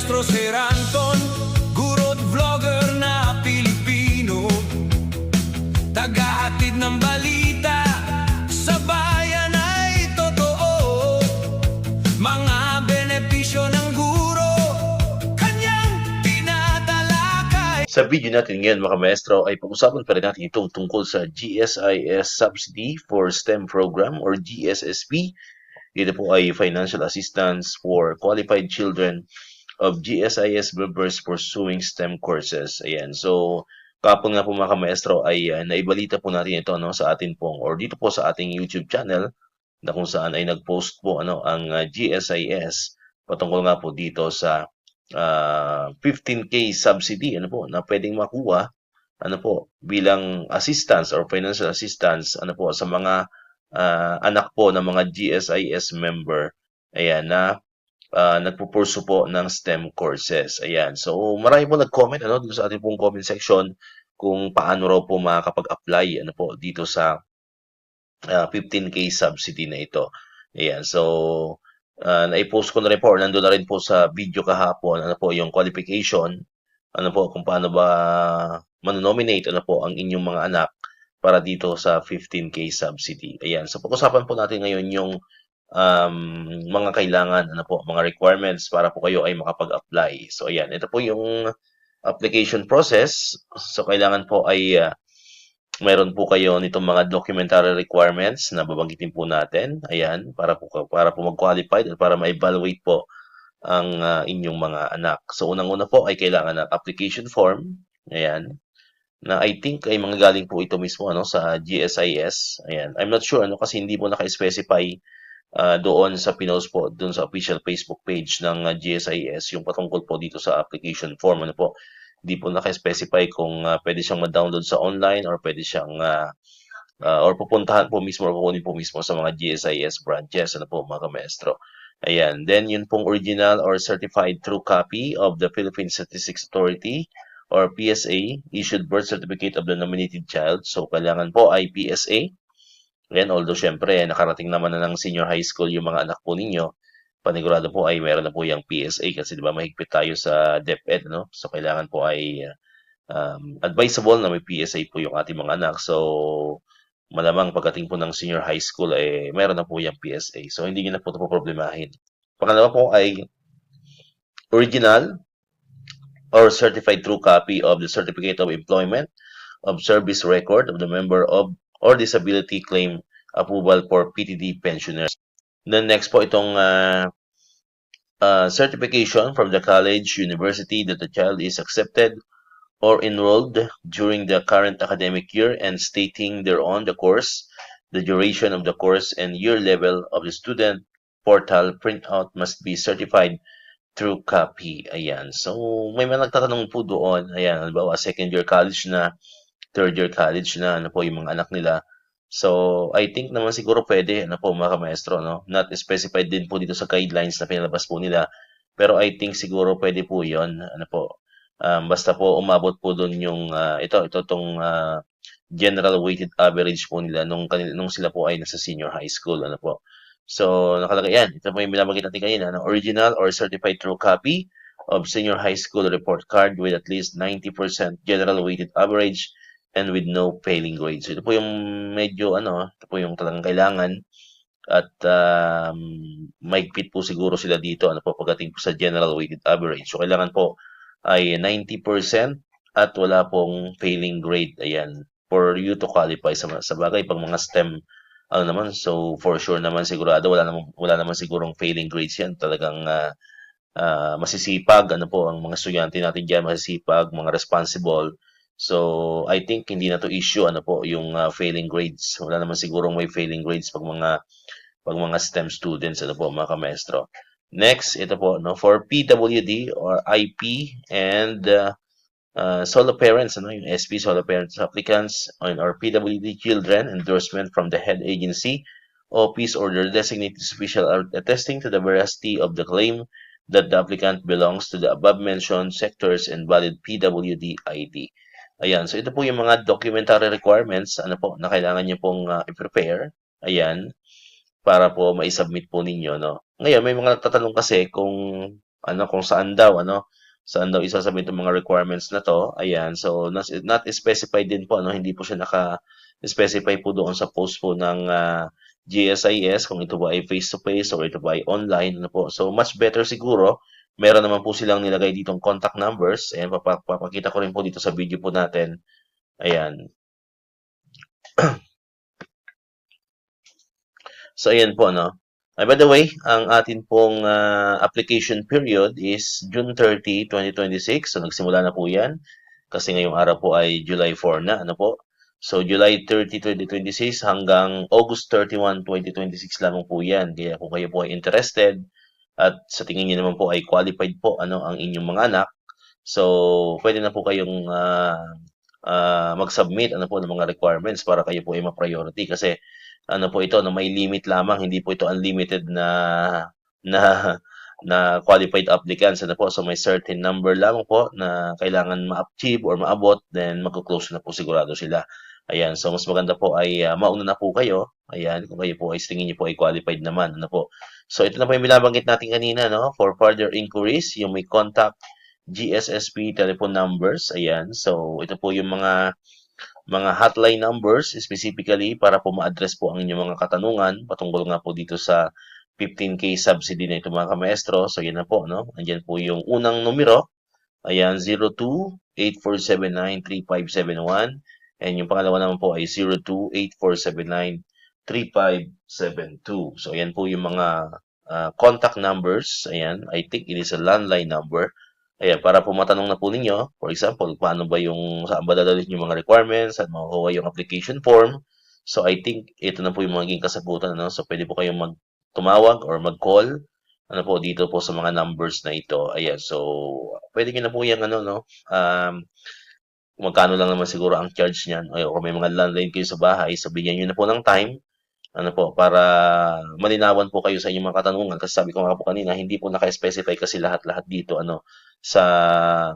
Maestro Sir Anton, guro't vlogger na Pilipino, tagahatid ng balita sa bayan ay totoo. Mga benepisyo ng guro, kanyang tinatalakay. Sa video natin ngayon mga maestro ay pag-usapan pa rin natin itong tungkol sa GSIS Subsidy for STEM Program or GSSP. Dito po ay financial assistance for qualified children of GSIS members pursuing STEM courses. Ayan. So, kapon nga po mga maestro ay naibalita po natin ito sa atin pong or dito po sa ating YouTube channel na kung saan ay nag-post po ang GSIS patungkol nga po dito sa 15K subsidy na pwedeng makuha bilang assistance or financial assistance sa mga anak po ng mga GSIS member na nagpupursu po ng STEM courses. Ayan. So marami po nag-comment dito sa ating pong comment section kung paano raw po makakapag-apply dito sa 15K subsidy na ito. Ayan. So nai-post ko na rin po or nandoon na rin po sa video kahapon yung qualification kung paano ba manonominate ang inyong mga anak para dito sa 15K subsidy. Ayan. So pag-usapan po natin ngayon yung mga kailangan mga requirements para po kayo ay makapag-apply. So ayan, ito po yung application process. So kailangan po ay meron po kayo nitong mga documentary requirements na babanggitin po natin. Ayan, para po mag-qualify at para ma-evaluate po ang inyong mga anak. So unang-una po ay kailangan ng application form. Ayan. Na I think ay mga galing po ito mismo sa GSIS. Ayan. I'm not sure kasi hindi po naka-specify doon sa pinost po doon sa official Facebook page ng GSIS yung patungkol po dito sa application form Hindi po naka-specify kung pwede siyang ma-download sa online or pwede siyang or pupuntahan po mismo or kukunin po mismo sa mga GSIS branches mga maestro. Ayan. Then yun pong original or certified true copy of the Philippine Statistics Authority or PSA, issued birth certificate of the nominated child. So, kailangan po ay PSA. Ayan, although syempre, nakarating naman na ng senior high school yung mga anak po ninyo, panigurado po ay meron na po yung PSA kasi di ba mahigpit tayo sa DepEd, So, kailangan po ay advisable na may PSA po yung ating mga anak. So, malamang pagdating po ng senior high school, meron na po yung PSA. So, hindi nyo na po ito problemahin. Pangalawa po ay original or certified true copy of the Certificate of Employment of Service Record of the member of or disability claim approval for PTD pensioners. Then next po itong certification from the college, university that the child is accepted or enrolled during the current academic year and stating thereon the course, the duration of the course, and year level of the student portal printout must be certified true copy. Ayan. So, may mga nagtatanong po doon. Ayan, halimbawa, second year college na, third year college na, po yung mga anak nila. So, I think naman siguro pwede, mga maestro, Not specified din po dito sa guidelines na pinalabas po nila. Pero I think siguro pwede po yun, basta po umabot po doon yung, itong general weighted average po nila nung sila po ay nasa senior high school, So, nakalagay yan. Ito po yung binabanggit natin kanina, original or certified true copy of senior high school report card with at least 90% general weighted average and with no failing grades. So, ito po yung medyo, ito po yung talagang kailangan at maigpit po siguro sila dito, pagdating po sa general weighted average. So, kailangan po ay 90% at wala pong failing grade. Ayan, for you to qualify sa bagay, pang mga STEM so for sure naman sigurado wala naman sigurong failing grades yan. Talagang masisipag ang mga estudyante natin diyan, masisipag, mga responsible. So I think hindi na to issue yung failing grades. Wala naman sigurong may failing grades pag mga STEM students mga maestro. Next, ito po for PWD or IP and solo parents, yung SP solo parents applicants or PWD children, endorsement from the head agency, office, or their designated official attesting to the veracity of the claim that the applicant belongs to the above-mentioned sectors and valid PWD ID. Ayan, so ito po yung mga documentary requirements na kailangan nyo pong i-prepare. Ayan, para po ma-submit po ninyo, Ngayon, may mga nagtatanong kasi kung kung saan daw isasabihin itong mga requirements na to. Ayan, so not specified din po, hindi po siya naka-specify po doon sa post po ng GSIS kung ito ba ay face-to-face or ito ba ay online, po. So, much better siguro, meron naman po silang nilagay ditong contact numbers. Ayan, papakita ko rin po dito sa video po natin. Ayan. So, ayan po, by the way, ang atin pong application period is June 30, 2026. So, nagsimula na po yan. Kasi ngayong araw po ay July 4 na, po. So, July 30, 2026 hanggang August 31, 2026 lamang po yan. Kaya kung kayo po ay interested at sa tingin niyo naman po ay qualified po, ang inyong mga anak, so, pwede na po kayong mag-submit, ng mga requirements para kayo po ay ma-priority. Kasi, po ito, may limit lamang, hindi po ito unlimited na na qualified applicants, po. So, may certain number lang po na kailangan ma-achieve or maabot, then magko-close na po sigurado sila. Ayan, so mas maganda po ay mauna na po kayo. Ayan, kung kayo po ay tingin niyo po ay qualified naman, po. So, ito na po yung binabanggit natin kanina, for further inquiries, yung may contact GSSP telephone numbers. Ayan, so ito po yung mga hotline numbers specifically para po ma-address po ang inyong mga katanungan patungkol nga po dito sa 15K subsidy na ito mga kamaestro. So, yan na po, Andyan po yung unang numero. Ayan, 02-8479-3571. And yung pangalawa naman po ay 02-8479-3572. So, ayan po yung mga contact numbers. Ayan, I think it is a landline number. Ayan, para po matanong na po ninyo, for example, saan ba dadalhin yung mga requirements at makukuha yung application form. So, I think ito na po yung magiging kasagutan, So, pwede po kayong tumawag or mag-call, po, dito po sa mga numbers na ito. Ayan, so, pwede nyo na po yung, magkano lang naman siguro ang charge niyan. O kung may mga landline kayo sa bahay, sabihin nyo na po ng time, po, para malinawan po kayo sa inyong mga katanungan. Kasi sabi ko nga po kanina, hindi po naka-specify kasi lahat-lahat dito, sa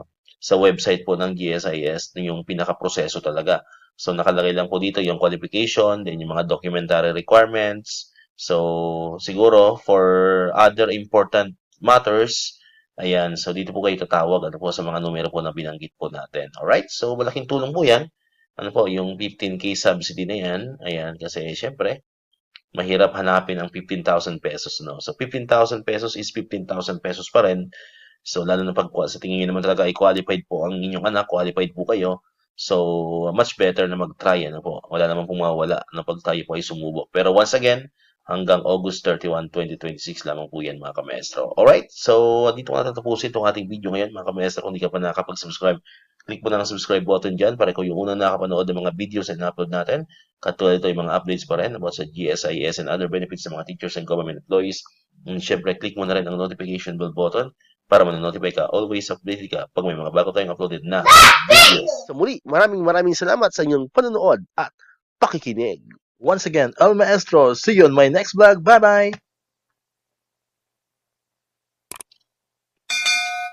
website po ng GSIS, yung pinaka-proseso talaga. So, nakalagay lang po dito yung qualification, then yung mga documentary requirements. So, siguro, for other important matters, ayan, so dito po kayo tatawag, po, sa mga numero po na binanggit po natin. Alright? So, malaking tulong po yan. Po, yung 15K subsidy na yan. Ayan, kasi, syempre, mahirap hanapin ang 15,000 pesos, So, 15,000 pesos is 15,000 pesos pa rin. So, lalo na pag sa tingin nyo naman talaga ay qualified po ang inyong anak, qualified po kayo. So, much better na mag-try, po. Wala naman pong mawawala na pag tayo po ay sumubok. Pero once again, hanggang August 31, 2026 lamang po yan, mga kamaestro. Alright, so dito ko natatapusin itong ating video ngayon, mga kamaestro. Kung hindi ka pa nakakapag-subscribe, click mo na ang subscribe button dyan para ikaw yung unang nakapanood ng mga videos na na-upload natin. Katulad ito yung mga updates pa rin about sa GSIS and other benefits sa mga teachers and government employees. And syempre, click mo na rin ang notification bell button para ma-notify ka, always updated ka pag may mga bago tayong uploaded na videos. So muli, maraming salamat sa inyong panonood at pakikinig. Once again, El Maestro. See you on my next vlog. Bye-bye!